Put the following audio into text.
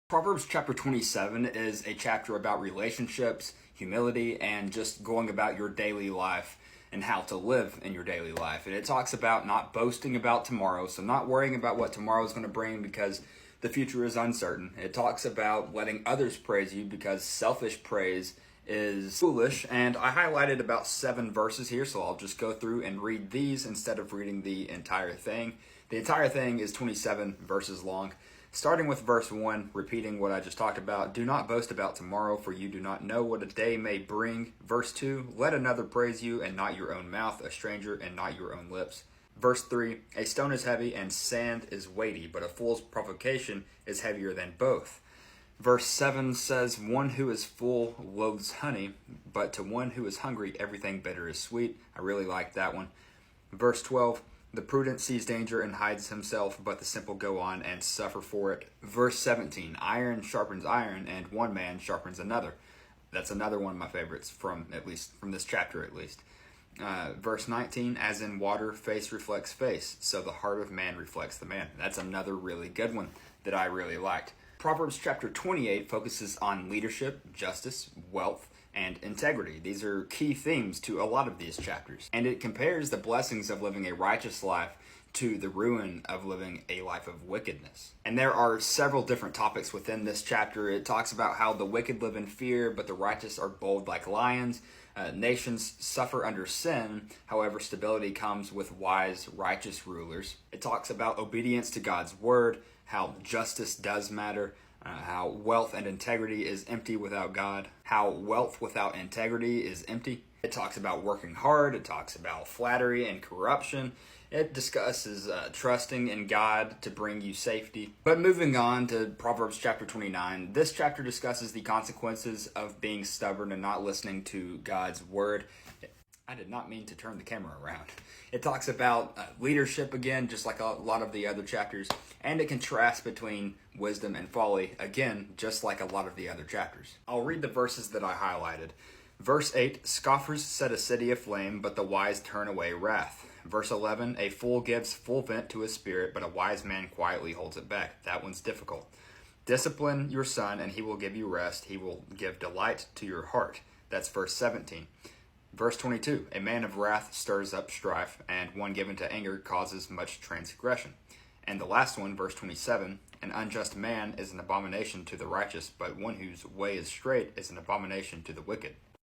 Proverbs chapter 27 is a chapter about relationships, humility, and just going about your daily life and how to live in your daily life. And it talks about not boasting about tomorrow, so not worrying about what tomorrow is going to bring because the future is uncertain. It talks about letting others praise you because selfish praise is foolish. And I highlighted about 7 verses here, so I'll just go through and read these instead of reading the entire thing. The entire thing is 27 verses long. Starting with verse 1, repeating what I just talked about. Do not boast about tomorrow, for you do not know what a day may bring. Verse 2, let another praise you, and not your own mouth, a stranger, and not your own lips. Verse 3, a stone is heavy, and sand is weighty, but a fool's provocation is heavier than both. Verse 7 says, one who is full loathes honey, but to one who is hungry, everything bitter is sweet. I really like that one. Verse 12, the prudent sees danger and hides himself, but the simple go on and suffer for it. Verse 17, iron sharpens iron, and one man sharpens another. That's another one of my favorites from this chapter at least. Verse 19, as in water, face reflects face, so the heart of man reflects the man. That's another really good one that I really liked. Proverbs chapter 28 focuses on leadership, justice, wealth, and integrity. These are key themes to a lot of these chapters. And it compares the blessings of living a righteous life to the ruin of living a life of wickedness. And there are several different topics within this chapter. It talks about how the wicked live in fear, but the righteous are bold like lions. Nations suffer under sin, however, stability comes with wise, righteous rulers. It talks about obedience to God's word, how justice does matter, how wealth and integrity is empty without God, how wealth without integrity is empty. It talks about working hard, it talks about flattery and corruption. It discusses trusting in God to bring you safety. But moving on to Proverbs chapter 29, this chapter discusses the consequences of being stubborn and not listening to God's word. I did not mean to turn the camera around. It talks about leadership again, just like a lot of the other chapters, and it contrasts between wisdom and folly, again, just like a lot of the other chapters. I'll read the verses that I highlighted. Verse 8, scoffers set a city aflame, but the wise turn away wrath. Verse 11, a fool gives full vent to his spirit, but a wise man quietly holds it back. That one's difficult. Discipline your son, and he will give you rest. He will give delight to your heart. That's verse 17. Verse 22, a man of wrath stirs up strife, and one given to anger causes much transgression. And the last one, verse 27, an unjust man is an abomination to the righteous, but one whose way is straight is an abomination to the wicked.